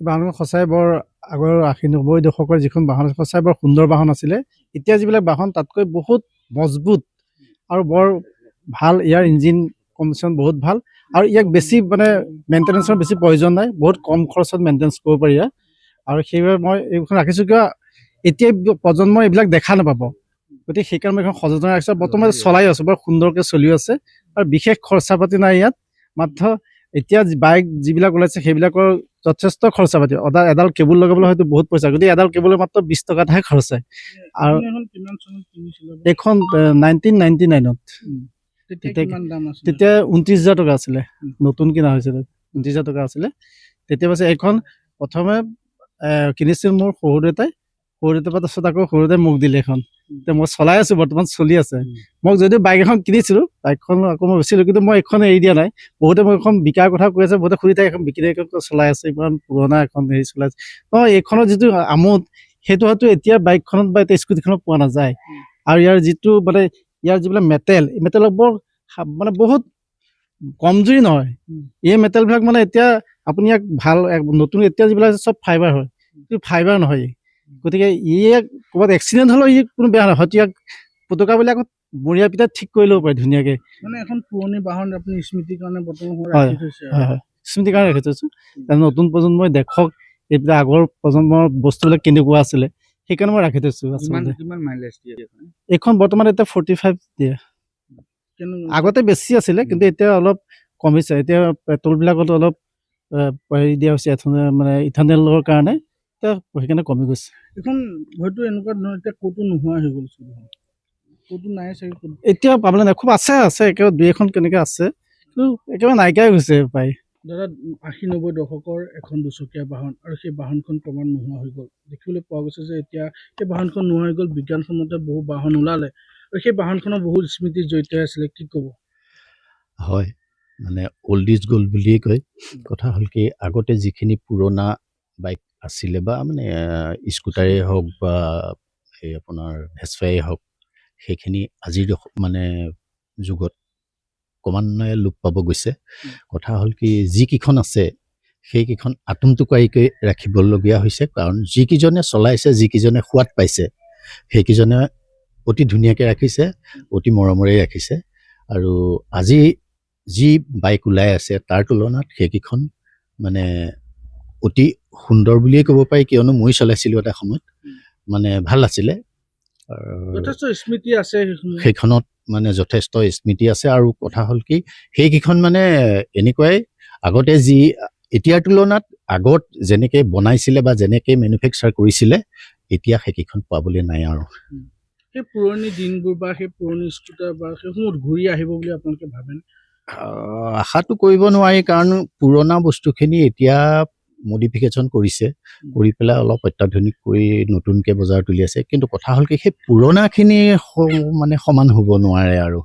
বাহনখন সঁচাই বৰ আগৰ 80-90 দশকৰ যিখন বাহন সঁচাই বৰ সুন্দৰ বাহন আছিলে। এতিয়া যিবিলাক বাহন তাতকৈ বহুত মজবুত আৰু বৰ ভাল। ইয়াৰ ইঞ্জিন কণ্ডিশ্যন বহুত ভাল আৰু ইয়াক বেছি মানে মেইনটেনেঞ্চৰ বেছি প্ৰয়োজন নাই, বহুত কম খৰচত মেইনটেনেঞ্চ কৰিব পাৰি ইয়াক। আৰু সেইবাবে মই এইখন ৰাখিছোঁ কিয় এতিয়া প্ৰজন্মই এইবিলাক দেখা নাপাব, গতিকে সেইকাৰণে মই এইখন সযতনে ৰাখিছোঁ। বৰ্তমান চলাই আছোঁ, বৰ সুন্দৰকৈ চলি আছে আৰু বিশেষ খৰচা পাতি নাই ইয়াত। মাত্ৰ এতিয়া বাইক যিবিলাক ওলাইছে সেইবিলাকৰ যথেষ্ট খৰচা পাতি। এডাল কেবুল লগাবলৈ হয়তো বহুত পইচা, গতিকে এডাল কেবুলৰ মাত্ৰ 20 টকাতহে খৰচ হয়। আৰু এইখন 1999ত, তেতিয়া 29,000 টকা আছিলে, নতুন কিনা হৈছিলে 29,000 টকা আছিলে তেতিয়া। পাছে এইখন প্ৰথমে কিনিছিল মোৰ সৰু দেউতাই পৰা, তাৰপিছত আকৌ সৰু দেউতাই মোক দিলে এখন। এতিয়া মই চলাই আছোঁ, বৰ্তমান চলি আছে। মোক যদিও বাইক এখন কিনিছিলোঁ, বাইকখন আকৌ মই বেচিলোঁ, কিন্তু মই এইখন এৰি দিয়া নাই। বহুতে মোক এখন বিকাৰ কথা কৈ আছে, বহুতে সুধি থাকে এখন বিক্ৰী চলাই আছে, ইমান পুৰণা এখন হেৰি চলাই আছে। এইখনৰ যিটো আমোদ সেইটো হয়তো এতিয়া বাইকখনত বা এতিয়া স্কুটিখনত পোৱা নাযায়। আৰু ইয়াৰ যিটো মানে ইয়াৰ যিবিলাক মেটেলৰ বৰ মানে বহুত কমজুৰি নহয়। এই মেটেলবিলাক মানে এতিয়া আপুনি ইয়াক ভাল নতুন এতিয়া যিবিলাক চব ফাইবাৰ হয়, কিন্তু ফাইবাৰ নহয়। গতিকে ইয়াক ক'ৰবাত এক্সিডেণ্ট হ'লেও ই কোনো বেয়া নহয়, হয়তো ইয়াক পুতকাবিলাকত বৰিয়া পিঠাত ঠিক কৰি ল'ব পাৰে ধুনীয়াকৈ। মানে এখন পুৰণি বাহন আপুনি স্মৃতিৰ কাৰণে বৰ্তমান হয় হয়, স্মৃতিৰ কাৰণে ৰাখি থৈছোঁ। নতুন প্ৰজন্মই দেখক এইবিলাক আগৰ প্ৰজন্মৰ বস্তুবিলাক কেনেকুৱা আছিলে, সেইকাৰণে মই ৰাখি থৈছোঁ। এইখন বৰ্তমান এতিয়া 45 দিয়ে। আগতে বেছি আছিলে, কিন্তু এতিয়া অলপ কমিছে। এতিয়া পেট্ৰলবিলাকতো অলপ হেৰি দিয়া হৈছে, মানে ইথানেলৰ কাৰণে এতিয়া সেইকাৰণে কমি গৈছে। এখন হয়তো এনেকুৱা ধৰণৰ এতিয়া ক'তো নোহোৱা হৈ গ'ল, ক'তো নাই চাগে। এতিয়া পাবলৈ নাই, খুব আছে একেবাৰে 2-এখন কেনেকৈ আছে, কিন্তু একেবাৰে নাইকিয়াই হৈছে প্ৰায়। দাদা 80-90 দশকৰ এখন দুচকীয়া বাহন, আৰু সেই বাহনখন ক্ৰমাৎ নোহোৱা হৈ গ'ল। দেখিবলৈ পোৱা গৈছে যে এতিয়া সেই বাহনখন নোহোৱা হৈ গ'ল। বিজ্ঞানসন্মতে বহু বাহন ওলালে আৰু সেই বাহনখনৰ বহুত স্মৃতি জড়িত আছিলে, কি ক'ব? হয়, মানে অল্ড ইজ গ'ল্ড বুলিয়ে কয়। কথা হ'ল কি, আগতে যিখিনি পুৰণা বাইক আছিলে বা মানে স্কুটাৰেই হওক বা এই আপোনাৰ ভেছফাই হওক, সেইখিনি আজিৰ মানে যুগত ক্ৰমান্বয়ে লোপ পাব গৈছে। কথা হ'ল কি, যিকেইখন আছে সেইকেইখন আটোমটোকাৰিকৈ ৰাখিবলগীয়া হৈছে, কাৰণ যিকেইজনে চলাইছে, যিকেইজনে সোৱাদ পাইছে, সেইকেইজনে অতি ধুনীয়াকৈ ৰাখিছে, অতি মৰমৰে ৰাখিছে। আৰু আজি যি বাইক ওলাই আছে তাৰ তুলনাত সেইকেইখন মানে অতি সুন্দৰ বুলিয়ে ক'ব পাৰি, কিয়নো মই চলাইছিলোঁ এটা সময়ত, মানে ভাল আছিলে। যথেষ্ট স্মৃতি আছে সেইখনত, মানে যথেষ্ট স্মৃতি আছে। আৰু কথা হ'ল কি, সেইকেইখন মানে এনেকুৱাই আগতে যি এতিয়াৰ তুলনাত আগত যেনেকৈ বনাইছিলে বা যেনেকৈ মেনুফেকচাৰ কৰিছিলে, এতিয়া সেইকেইখন পাবলৈ নাই। আৰু সেই পুৰণি দিনবোৰ বা সেই পুৰণি স্কুটাৰ বা সেইসমূহ ঘূৰি আহিব বুলি আপোনালোকে ভাবেন? আশাটো কৰিব নোৱাৰি, কাৰণ পুৰণা বস্তুখিনি এতিয়া মডিফিকেশ্যন কৰিছে, কৰি পেলাই অলপ অত্যাধুনিক কৰি নতুনকৈ বজাৰত উলিয়াইছে। কিন্তু কথা হ'ল কি, সেই পুৰণাখিনি মানে সমান হ'ব নোৱাৰে আৰু।